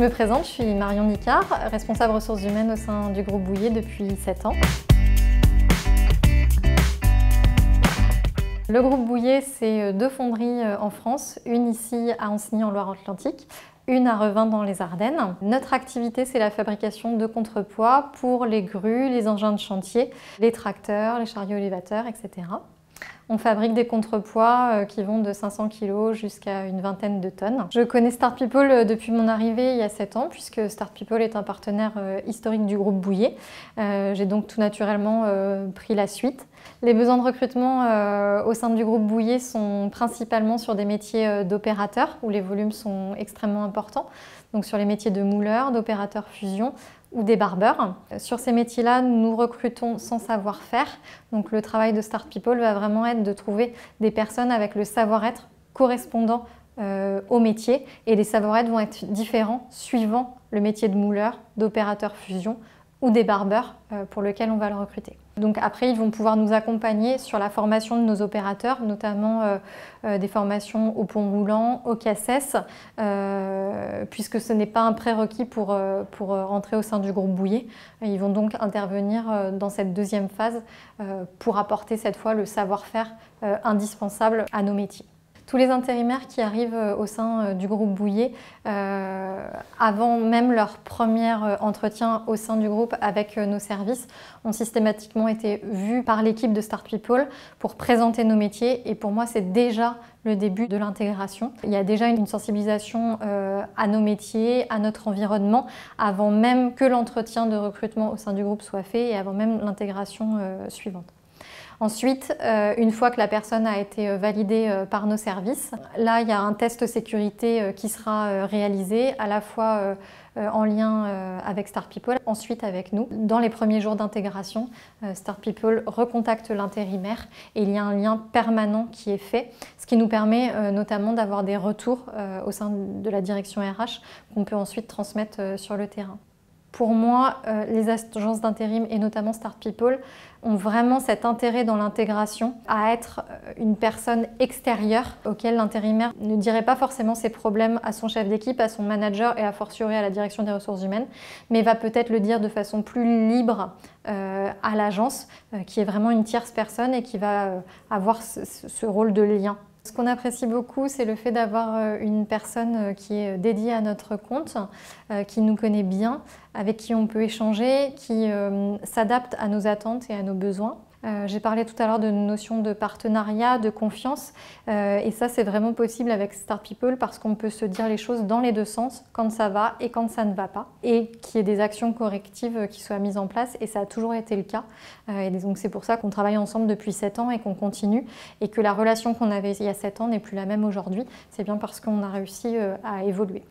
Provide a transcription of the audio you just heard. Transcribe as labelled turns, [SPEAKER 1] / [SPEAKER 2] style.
[SPEAKER 1] me présente, je suis Marion Nicard, responsable ressources humaines au sein du groupe Bouyer depuis 7 ans. Le groupe Bouyer, c'est 2 fonderies en France, une ici à Ancenis en Loire-Atlantique, une à Revin dans les Ardennes. Notre activité, c'est la fabrication de contrepoids pour les grues, les engins de chantier, les tracteurs, les chariots élévateurs, etc. On fabrique des contrepoids qui vont de 500 kg jusqu'à une vingtaine de tonnes. Je connais Start People depuis mon arrivée il y a 7 ans, puisque Start People est un partenaire historique du groupe Bouyer. J'ai donc tout naturellement pris la suite. Les besoins de recrutement au sein du groupe Bouyer sont principalement sur des métiers d'opérateurs, où les volumes sont extrêmement importants, donc sur les métiers de mouleurs, d'opérateurs fusion, ou des barbeurs. Sur ces métiers-là, nous recrutons sans savoir-faire. Donc le travail de Start People va vraiment être de trouver des personnes avec le savoir-être correspondant au métier. Et les savoir-être vont être différents suivant le métier de mouleur, d'opérateur fusion ou des barbeurs pour lequel on va le recruter. Donc après, ils vont pouvoir nous accompagner sur la formation de nos opérateurs, notamment des formations au pont roulant, au CACES, puisque ce n'est pas un prérequis pour rentrer au sein du groupe Bouyer. Ils vont donc intervenir dans cette deuxième phase pour apporter cette fois le savoir-faire indispensable à nos métiers. Tous les intérimaires qui arrivent au sein du groupe Bouyer, avant même leur premier entretien au sein du groupe avec nos services, ont systématiquement été vus par l'équipe de Start People pour présenter nos métiers. Et pour moi, c'est déjà le début de l'intégration. Il y a déjà une sensibilisation à nos métiers, à notre environnement, avant même que l'entretien de recrutement au sein du groupe soit fait et avant même l'intégration suivante. Ensuite, une fois que la personne a été validée par nos services, là il y a un test sécurité qui sera réalisé à la fois en lien avec Start People, ensuite avec nous. Dans les premiers jours d'intégration, Start People recontacte l'intérimaire et il y a un lien permanent qui est fait, ce qui nous permet notamment d'avoir des retours au sein de la direction RH qu'on peut ensuite transmettre sur le terrain. Pour moi, les agences d'intérim et notamment Start People ont vraiment cet intérêt dans l'intégration à être une personne extérieure auquel l'intérimaire ne dirait pas forcément ses problèmes à son chef d'équipe, à son manager et a fortiori à la direction des ressources humaines, mais va peut-être le dire de façon plus libre à l'agence, qui est vraiment une tierce personne et qui va avoir ce rôle de lien. Ce qu'on apprécie beaucoup, c'est le fait d'avoir une personne qui est dédiée à notre compte, qui nous connaît bien, avec qui on peut échanger, qui s'adapte à nos attentes et à nos besoins. J'ai parlé tout à l'heure de notion de partenariat, de confiance, et ça c'est vraiment possible avec Start People parce qu'on peut se dire les choses dans les deux sens, quand ça va et quand ça ne va pas, et qu'il y ait des actions correctives qui soient mises en place, et ça a toujours été le cas. Et donc c'est pour ça qu'on travaille ensemble depuis 7 ans et qu'on continue, et que la relation qu'on avait il y a 7 ans n'est plus la même aujourd'hui. C'est bien parce qu'on a réussi à évoluer.